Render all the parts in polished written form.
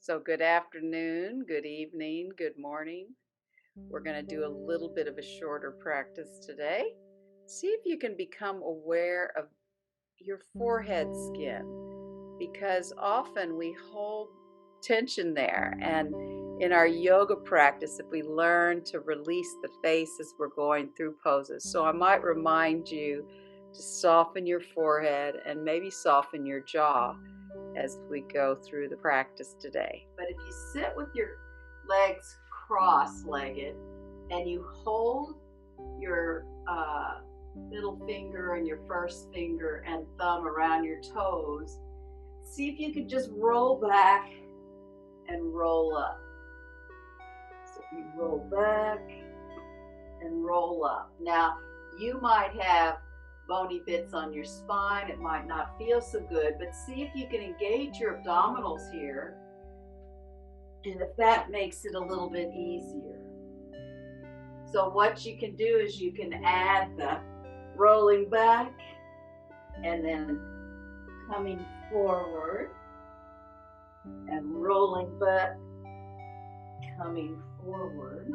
So, good afternoon, good evening, good morning. We're going to do a little bit of a shorter practice today. See if you can become aware of your forehead skin because often we hold tension there. And in our yoga practice, if we learn to release the face as we're going through poses, so I might remind you to soften your forehead and maybe soften your jaw as we go through the practice today. But if you sit with your legs cross-legged and you hold your middle finger and your first finger and thumb around your toes, see if you could just roll back and roll up. So you roll back and roll up. Now, you might have bony bits on your spine. It might not feel so good, but see if you can engage your abdominals here. And if that makes it a little bit easier. So what you can do is you can add the rolling back and then coming forward and rolling back, coming forward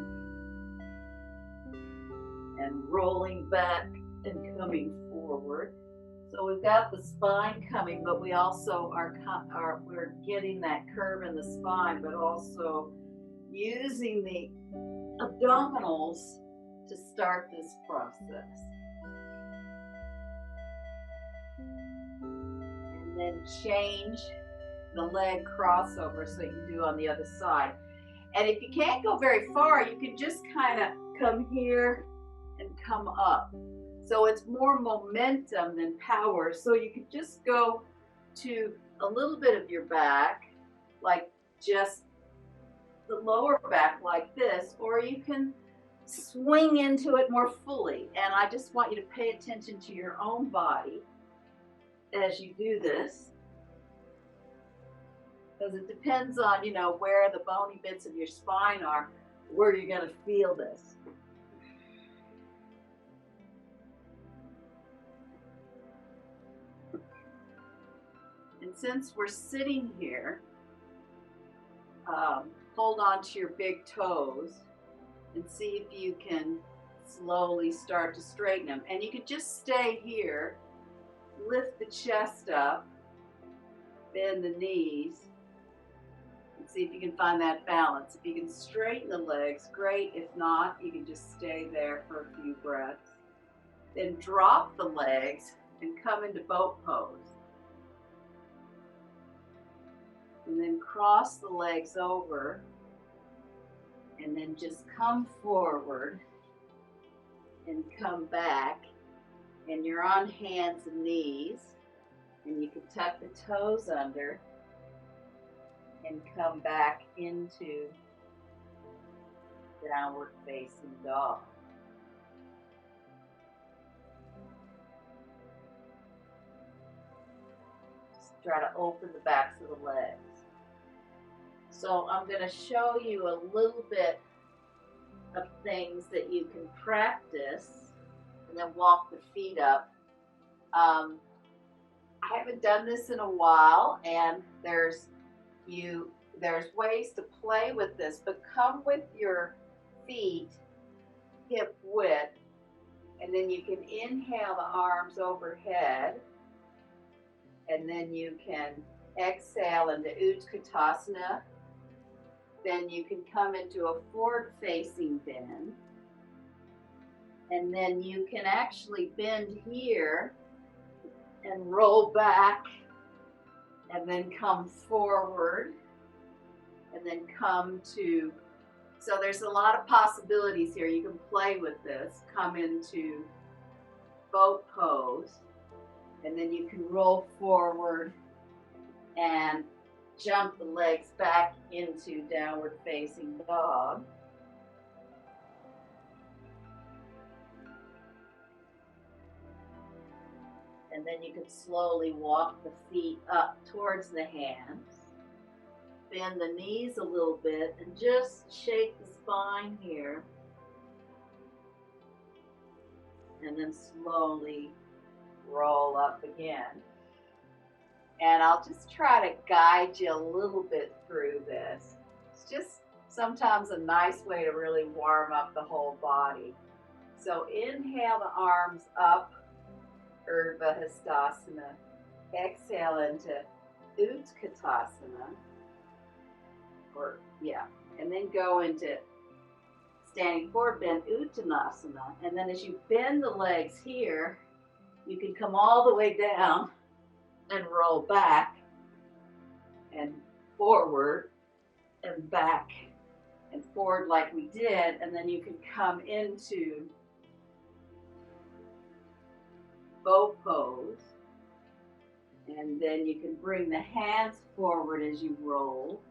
and rolling back and coming forward. So we've got the spine coming, but we also we're getting that curve in the spine, but also using the abdominals to start this process. And then change the leg crossover so you can do on the other side. And if you can't go very far, you can just kind of come here and come up. So it's more momentum than power. So you could just go to a little bit of your back, like just the lower back like this, or you can swing into it more fully. And I just want you to pay attention to your own body as you do this, because it depends on, where the bony bits of your spine are, where you're going to feel this. And since we're sitting here, hold on to your big toes and see if you can slowly start to straighten them. And you could just stay here, lift the chest up, bend the knees, and see if you can find that balance. If you can straighten the legs, great. If not, you can just stay there for a few breaths. Then drop the legs and come into boat pose. And then cross the legs over and then just come forward and come back, and you're on hands and knees, and you can tuck the toes under and come back into downward facing dog. Just try to open the backs of the legs. So I'm going to show you a little bit of things that you can practice and then walk the feet up. I haven't done this in a while, and there's ways to play with this, but come with your feet hip width, and then you can inhale the arms overhead, and then you can exhale into Utkatasana. Then you can come into a forward-facing bend. And then you can actually bend here and roll back and then come forward and then come to, so there's a lot of possibilities here. You can play with this. Come into boat pose, and then you can roll forward and jump the legs back into downward facing dog. And then you can slowly walk the feet up towards the hands. Bend the knees a little bit and just shake the spine here. And then slowly roll up again. And I'll just try to guide you a little bit through this. It's just sometimes a nice way to really warm up the whole body. So inhale the arms up, Urdhva Hastasana. Exhale into Utkatasana. And then go into standing forward bend Uttanasana. And then as you bend the legs here, you can come all the way down and roll back and forward and back and forward like we did. And then you can come into bow pose. And then you can bring the hands forward as you roll.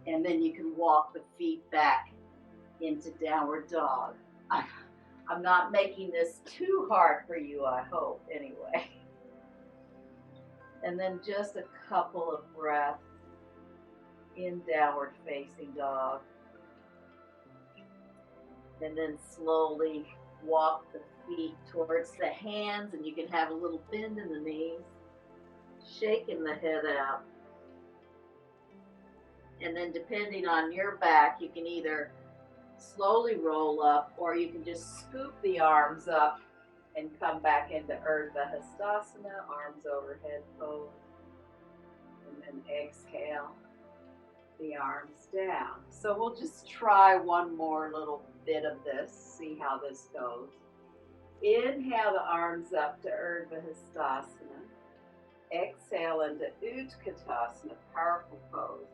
And then you can walk the feet back into downward dog. I'm not making this too hard for you, I hope, anyway. And then just a couple of breaths in downward facing dog. And then slowly walk the feet towards the hands, and you can have a little bend in the knees, shaking the head out. And then depending on your back, you can either slowly roll up, or you can just scoop the arms up and come back into Urdhva Hastasana, arms overhead pose. And then exhale the arms down. So we'll just try one more little bit of this, see how this goes. Inhale the arms up to Urdhva Hastasana. Exhale into Utkatasana, powerful pose.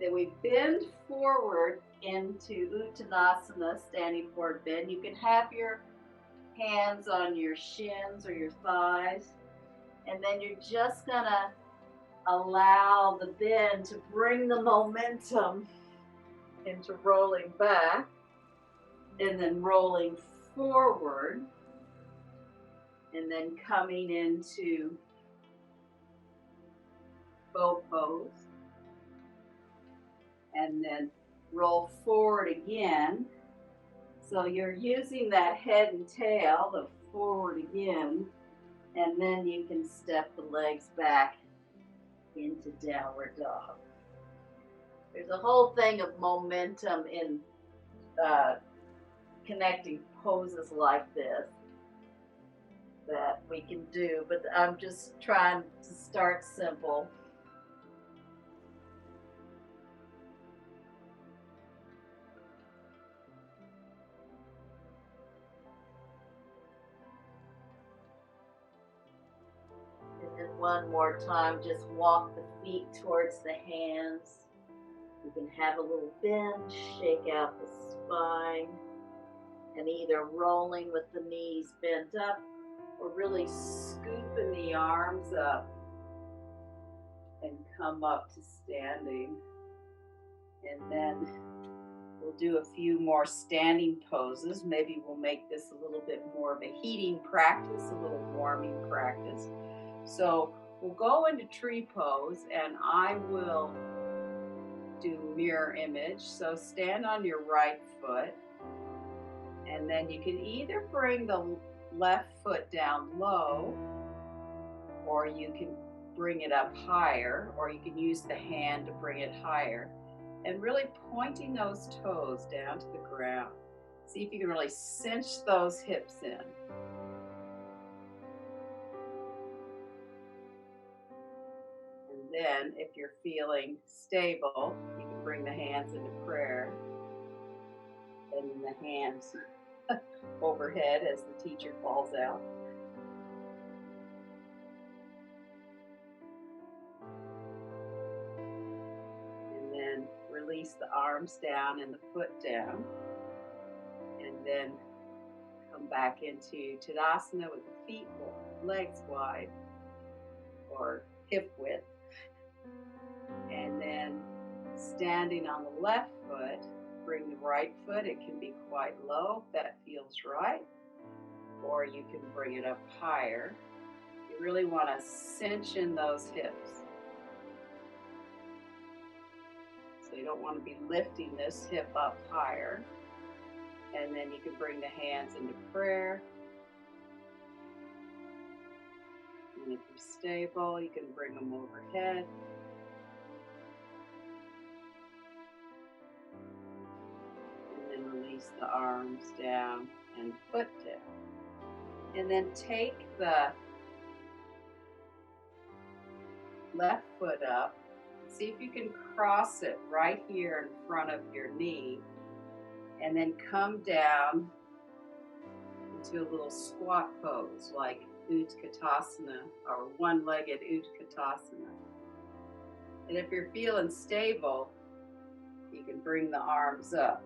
Then we bend forward into Uttanasana, standing forward bend. You can have your hands on your shins or your thighs. And then you're just gonna allow the bend to bring the momentum into rolling back and then rolling forward and then coming into bow pose. And then roll forward again. So you're using that head and tail, the forward again, and then you can step the legs back into downward dog. There's a whole thing of momentum in connecting poses like this that we can do, but I'm just trying to start simple. One more time, just walk the feet towards the hands. You can have a little bend, shake out the spine, and either rolling with the knees bent up or really scooping the arms up and come up to standing. And then we'll do a few more standing poses. Maybe we'll make this a little bit more of a heating practice, a little warming practice. So we'll go into tree pose, and I will do mirror image. So stand on your right foot, and then you can either bring the left foot down low, or you can bring it up higher, or you can use the hand to bring it higher, and really pointing those toes down to the ground. See if you can really cinch those hips in. Then, if you're feeling stable, you can bring the hands into prayer, and then the hands overhead as the teacher falls out. And then release the arms down and the foot down. And then come back into Tadasana with the feet, legs wide, or hip width. And then standing on the left foot, bring the right foot. It can be quite low if that feels right, or you can bring it up higher. You really want to cinch in those hips. So you don't want to be lifting this hip up higher. And then you can bring the hands into prayer. And And if you're stable, you can bring them overhead. And then release the arms down and foot down. And then take the left foot up. See if you can cross it right here in front of your knee. And then come down into a little squat pose like Utkatasana or one-legged Utkatasana. And if you're feeling stable, you can bring the arms up.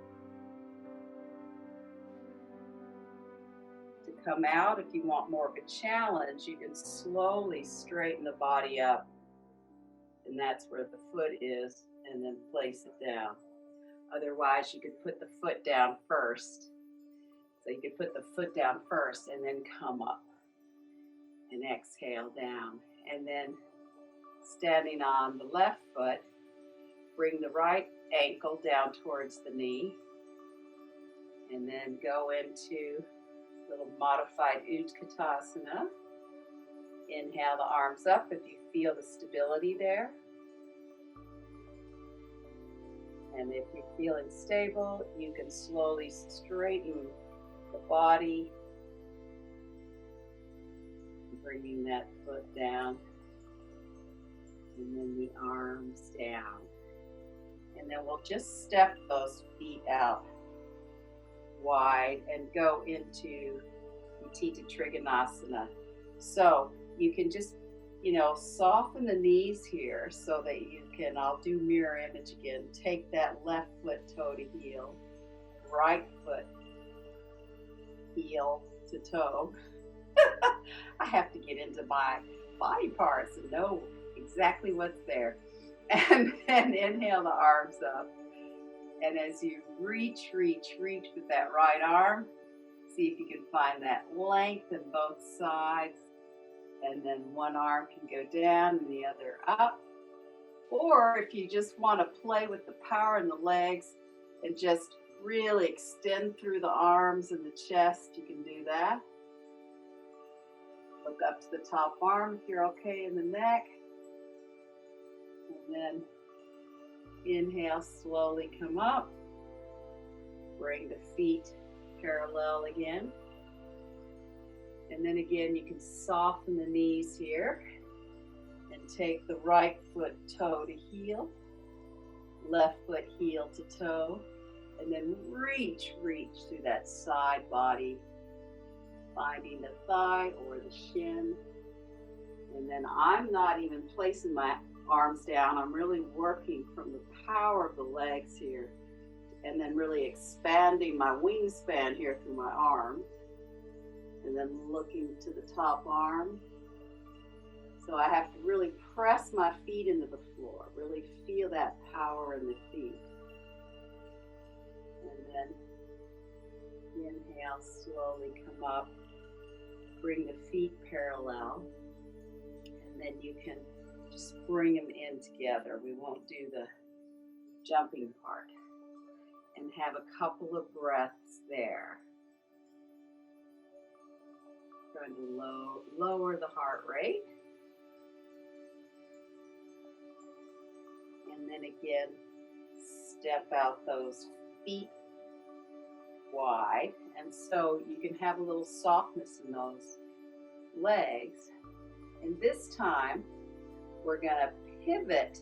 To come out, if you want more of a challenge, you can slowly straighten the body up. And that's where the foot is, and then place it down. Otherwise, you could put the foot down first. So you could put the foot down first and then come up and exhale down. And then standing on the left foot, bring the right ankle down towards the knee. And then go into a little modified Utkatasana. Inhale the arms up if you feel the stability there. And if you're feeling stable, you can slowly straighten the body, bringing that foot down, and then the arms down. And then we'll just step those feet out wide and go into Utthita Trikonasana. So you can just, soften the knees here so that you can, I'll do mirror image again, take that left foot toe to heel, right foot heel to toe. I have to get into my body parts and know exactly what's there. And then inhale the arms up. And as you reach with that right arm, see if you can find that length in both sides. And then one arm can go down and the other up. Or if you just want to play with the power in the legs and just really extend through the arms and the chest, you can do that. Look up to the top arm if you're okay in the neck. And then inhale, slowly come up. Bring the feet parallel again. And then again, you can soften the knees here and take the right foot toe to heel, left foot heel to toe, and then reach through that side body, finding the thigh or the shin. And then I'm not even placing my arms down. I'm really working from the power of the legs here, and then really expanding my wingspan here through my arms. And then looking to the top arm. So I have to really press my feet into the floor, really feel that power in the feet. And then inhale, slowly come up, bring the feet parallel, and then you can just bring them in together. We won't do the jumping part. And have a couple of breaths there. Trying to lower the heart rate. And then again, step out those feet wide. And so you can have a little softness in those legs. And this time, we're going to pivot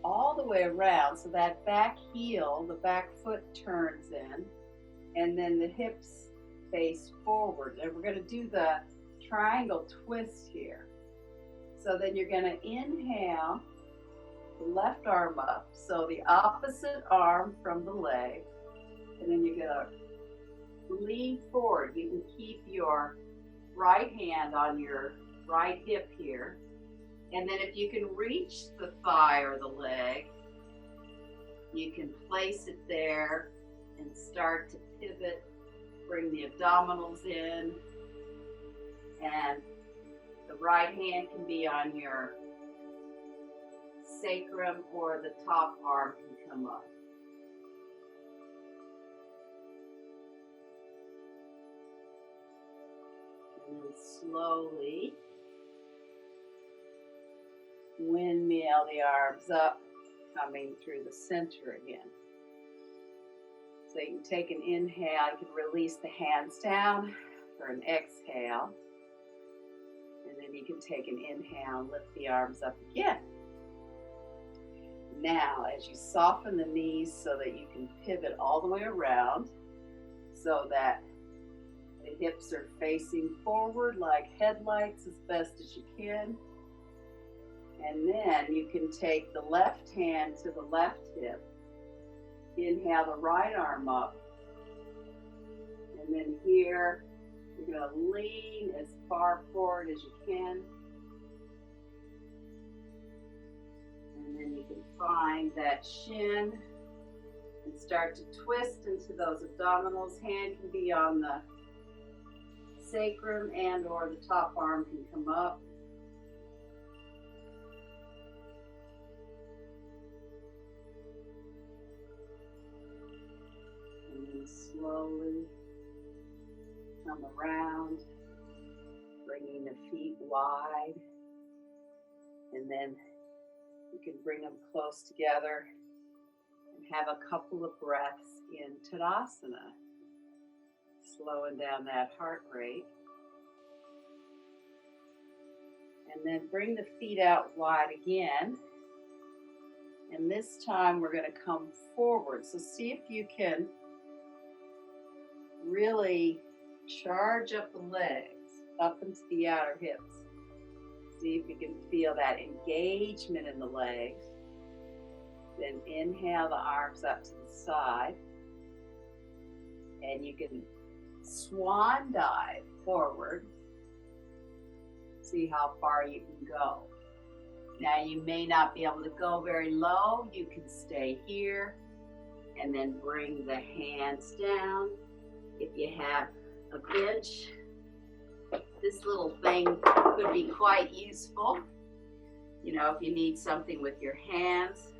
all the way around so that back heel, the back foot turns in, and then the hips face forward. And we're going to do the triangle twist here. So then you're going to inhale the left arm up, so the opposite arm from the leg, and then you're going to lean forward. You can keep your right hand on your right hip here, and then if you can reach the thigh or the leg, you can place it there and start to pivot. Bring the abdominals in, and the right hand can be on your sacrum or the top arm can come up. And then slowly Windmill the arms up, coming through the center again. So you can take an inhale, you can release the hands down for an exhale. And then you can take an inhale and lift the arms up again. Now, as you soften the knees so that you can pivot all the way around, so that the hips are facing forward like headlights as best as you can. And then you can take the left hand to the left hip. Inhale the right arm up. And then here, you're going to lean as far forward as you can. And then you can find that shin and start to twist into those abdominals. Hand can be on the sacrum and or the top arm can come up. And then slowly come around, bringing the feet wide. And then you can bring them close together and have a couple of breaths in Tadasana, slowing down that heart rate. And then bring the feet out wide again. And this time we're going to come forward. So see if you can really charge up the legs, up into the outer hips. See if you can feel that engagement in the legs. Then inhale the arms up to the side. And you can swan dive forward. See how far you can go. Now you may not be able to go very low. You can stay here and then bring the hands down. If you have a bench, this little thing could be quite useful. You know, if you need something with your hands,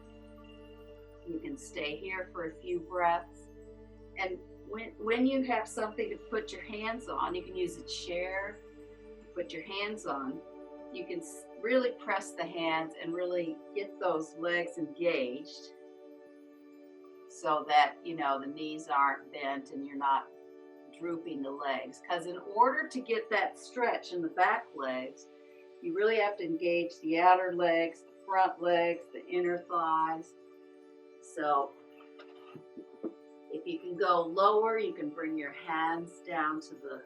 you can stay here for a few breaths. And when you have something to put your hands on, you can use a chair to put your hands on. You can really press the hands and really get those legs engaged so that, you know, the knees aren't bent and you're not drooping the legs. Because in order to get that stretch in the back legs, you really have to engage the outer legs, the front legs, the inner thighs. So if you can go lower, you can bring your hands down to the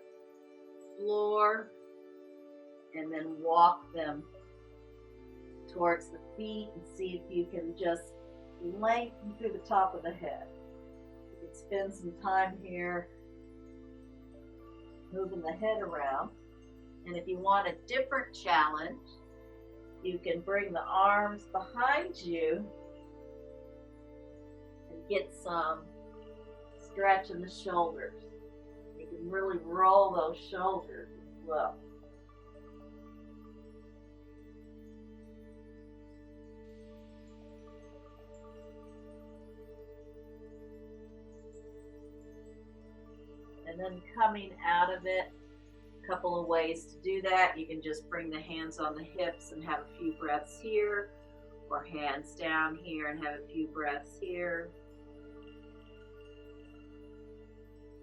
floor and then walk them towards the feet and see if you can just lengthen through the top of the head. You can spend some time here moving the head around. And if you want a different challenge, you can bring the arms behind you and get some stretch in the shoulders. You can really roll those shoulders as well. And then coming out of it, a couple of ways to do that. You can just bring the hands on the hips and have a few breaths here, or hands down here and have a few breaths here.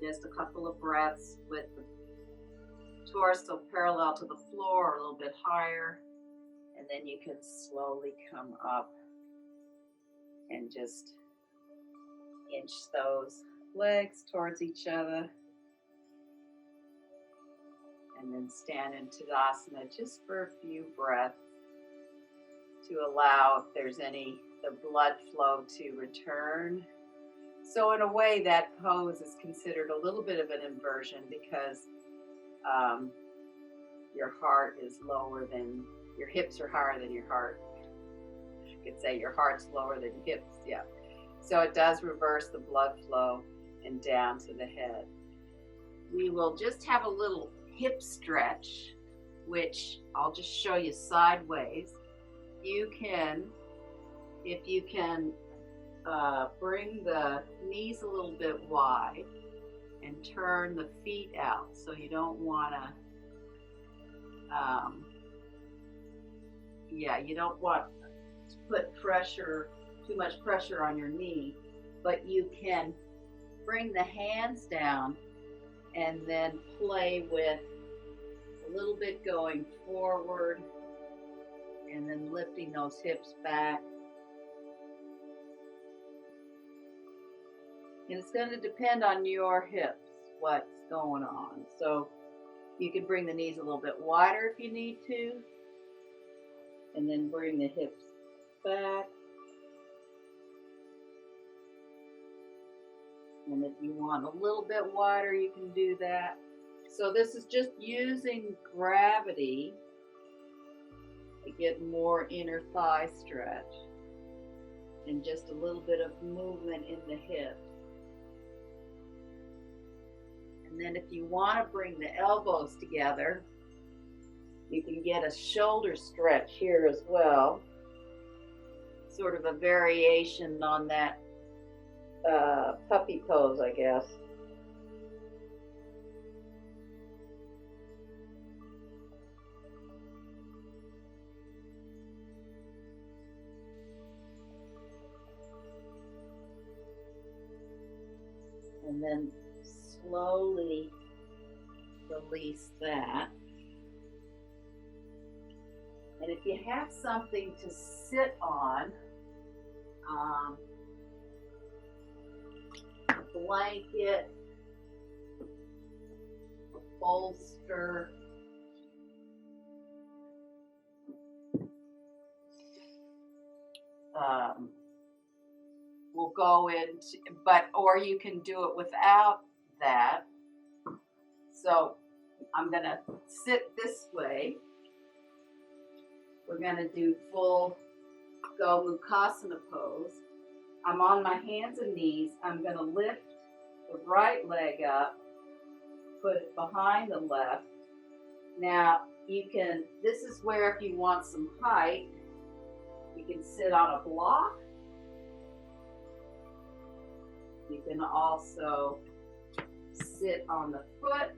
Just a couple of breaths with the torso parallel to the floor or a little bit higher. And then you can slowly come up and just inch those legs towards each other. And then stand in Tadasana just for a few breaths to allow if there's the blood flow to return. So in a way, that pose is considered a little bit of an inversion because your heart is lower than, your hips are higher than your heart. You could say your heart's lower than your hips, yeah. So it does reverse the blood flow and down to the head. We will just have a little hip stretch, which I'll just show you sideways. You can, if you can bring the knees a little bit wide and turn the feet out. So you don't want to yeah, you don't want to put too much pressure on your knee, but you can bring the hands down and then play with a little bit going forward and then lifting those hips back. And it's going to depend on your hips, what's going on. So you can bring the knees a little bit wider if you need to, and then bring the hips back. And if you want a little bit wider, you can do that. So this is just using gravity to get more inner thigh stretch and just a little bit of movement in the hips. And then if you want to bring the elbows together, you can get a shoulder stretch here as well. Sort of a variation on that puppy pose, I guess. And then slowly release that. And if you have something to sit on, a blanket, a bolster, will go into, or you can do it without that. So I'm gonna sit this way. We're gonna do full Gomukhasana pose. I'm on my hands and knees. I'm gonna lift the right leg up, put it behind the left. Now this is where if you want some height, you can sit on a block. You can also sit on the foot.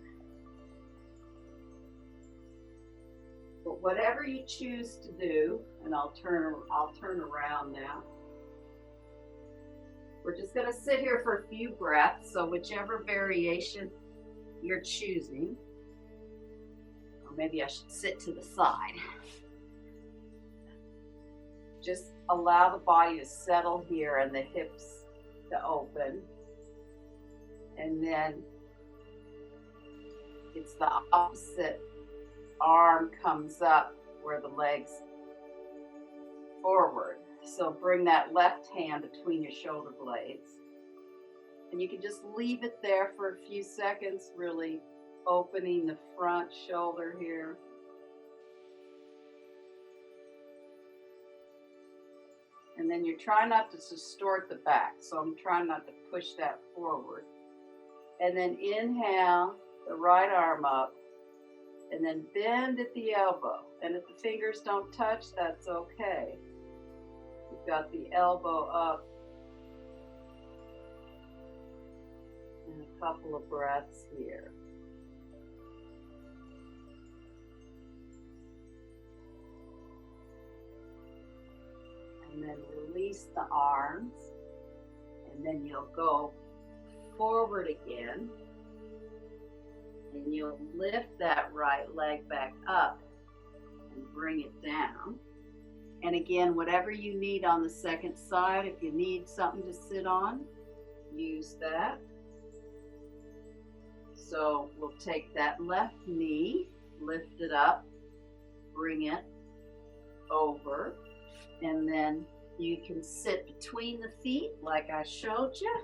But whatever you choose to do, and I'll turn around now. We're just going to sit here for a few breaths, so whichever variation you're choosing, or maybe I should sit to the side. Just allow the body to settle here and the hips to open. And then it's the opposite arm comes up where the legs forward. So bring that left hand between your shoulder blades. And you can just leave it there for a few seconds, really opening the front shoulder here. And then you're trying not to distort the back. So I'm trying not to push that forward. And then inhale the right arm up. And then bend at the elbow. And if the fingers don't touch, that's okay. You've got the elbow up. And a couple of breaths here. And then release the arms. And then you'll go forward again. And you'll lift that right leg back up and bring it down. And again, whatever you need on the second side, if you need something to sit on, use that. So we'll take that left knee, lift it up, bring it over, and then you can sit between the feet like I showed you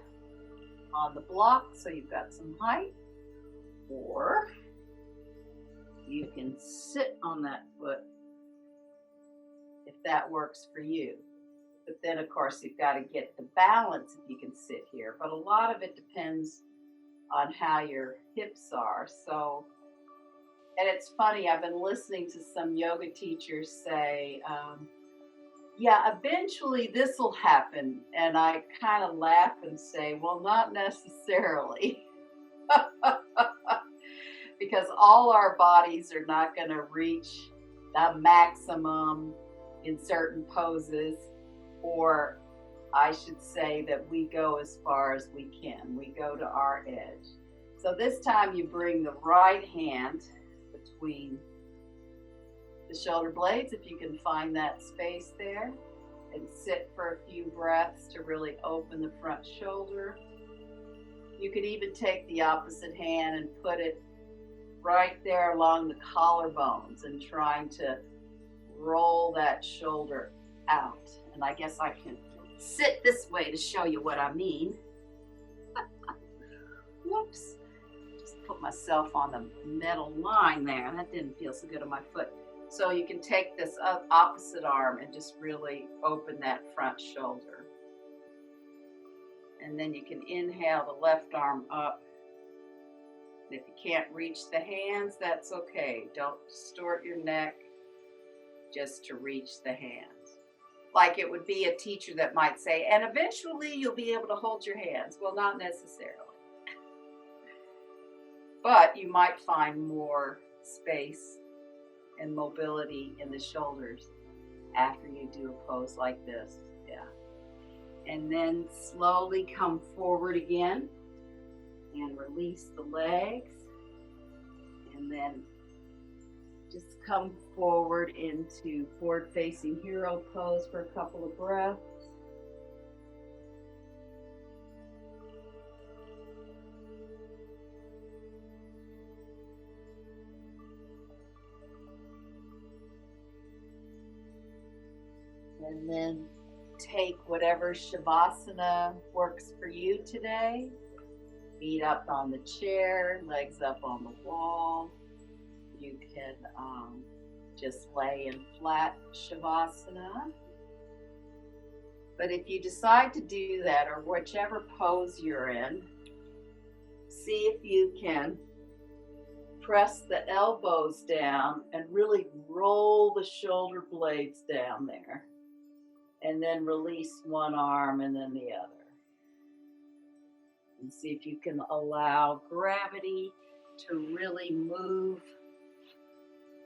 on the block so you've got some height. Or you can sit on that foot if that works for you. But then, of course, you've got to get the balance if you can sit here. But a lot of it depends on how your hips are. So, and it's funny, I've been listening to some yoga teachers say, yeah, eventually this will happen. And I kind of laugh and say, well, not necessarily. Because all our bodies are not going to reach the maximum in certain poses, or I should say that we go as far as we can. We go to our edge. So this time you bring the right hand between the shoulder blades, if you can find that space there, and sit for a few breaths to really open the front shoulder. You could even take the opposite hand and put it right there along the collarbones and trying to roll that shoulder out. And I guess I can sit this way to show you what I mean. Whoops. Just put myself on the metal line there. That didn't feel so good on my foot. So you can take this opposite arm and just really open that front shoulder. And then you can inhale the left arm up. And if you can't reach the hands, that's okay. Don't distort your neck just to reach the hands. Like it would be a teacher that might say, and eventually you'll be able to hold your hands. Well, not necessarily. But you might find more space and mobility in the shoulders after you do a pose like this. Yeah. And then slowly come forward again and release the legs. And then just come forward into forward facing hero pose for a couple of breaths. And then take whatever Shavasana works for you today. Feet up on the chair, legs up on the wall. You can just lay in flat Shavasana. But if you decide to do that, or whichever pose you're in, see if you can press the elbows down and really roll the shoulder blades down there. And then release one arm and then the other. And see if you can allow gravity to really move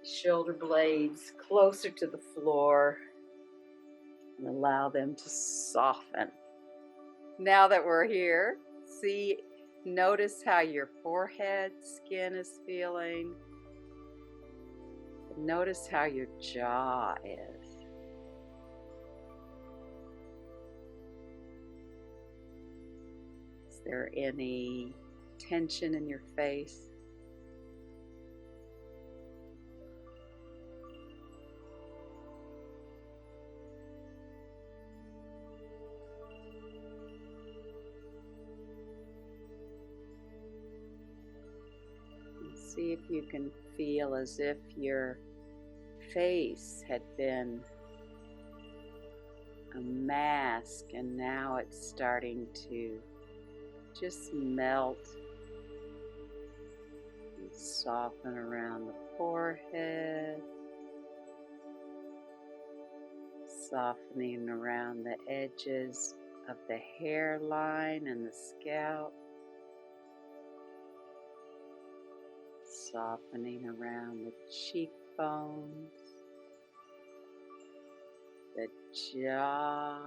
the shoulder blades closer to the floor and allow them to soften. Now that we're here, notice how your forehead skin is feeling. And notice how your jaw is. Is there any tension in your face? And see if you can feel as if your face had been a mask and now it's starting to just melt and soften around the forehead, softening around the edges of the hairline and the scalp, softening around the cheekbones, the jaw,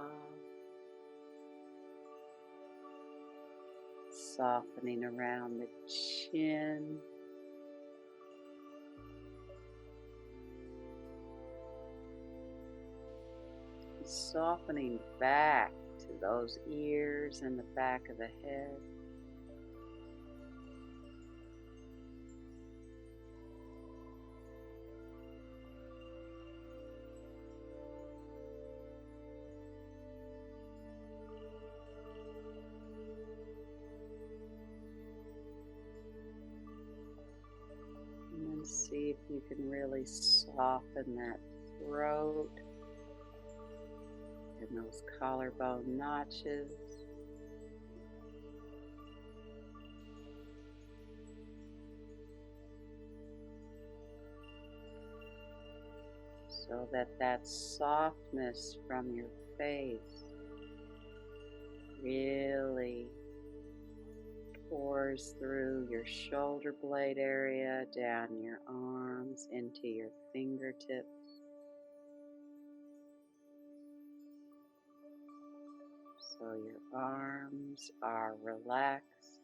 softening around the chin, softening back to those ears and the back of the head. See if you can really soften that throat and those collarbone notches. So that softness from your face really pours through your shoulder blade area, down your arms, into your fingertips. So your arms are relaxed.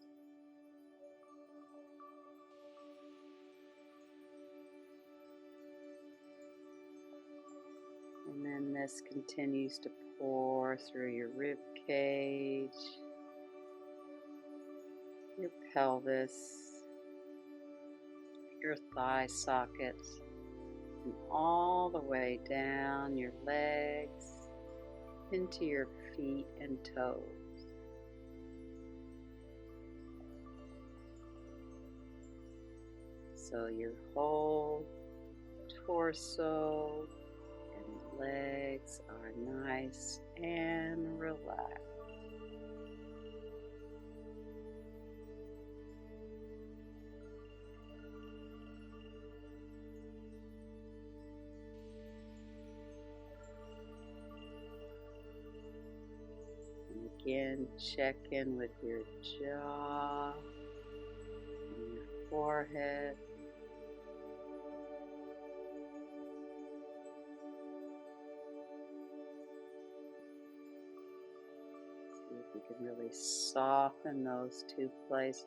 And then this continues to pour through your rib cage, your pelvis, your thigh sockets, and all the way down your legs into your feet and toes. So your whole torso and legs are nice and relaxed. And again, check in with your jaw and your forehead. See if you can really soften those two places.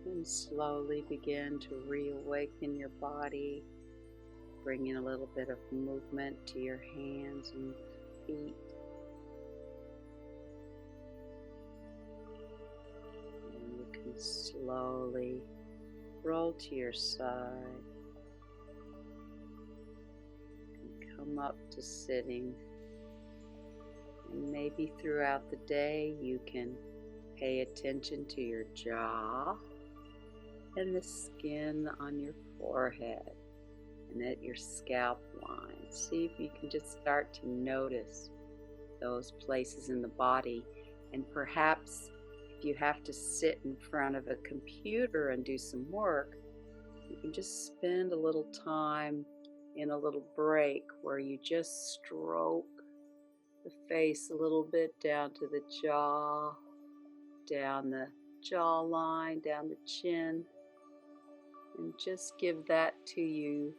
And slowly begin to reawaken your body, bringing a little bit of movement to your hands and feet. And you can slowly roll to your side and come up to sitting. And maybe throughout the day you can pay attention to your jaw and the skin on your forehead and at your scalp line. See if you can just start to notice those places in the body. And perhaps if you have to sit in front of a computer and do some work, you can just spend a little time in a little break where you just stroke the face a little bit down to the jaw, down the jawline, down the chin, and just give that to you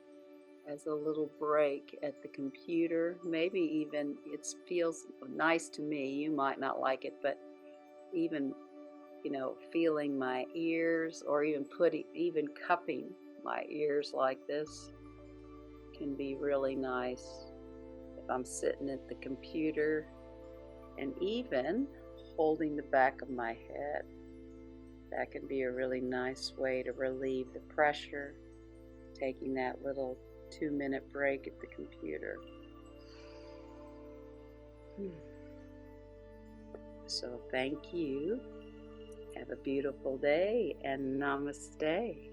as a little break at the computer. Maybe even it feels nice to me. You might not like it, but even, feeling my ears or even cupping my ears like this can be really nice if I'm sitting at the computer, and even holding the back of my head. That can be a really nice way to relieve the pressure, taking that little 2-minute break at the computer. So thank you. Have a beautiful day and namaste.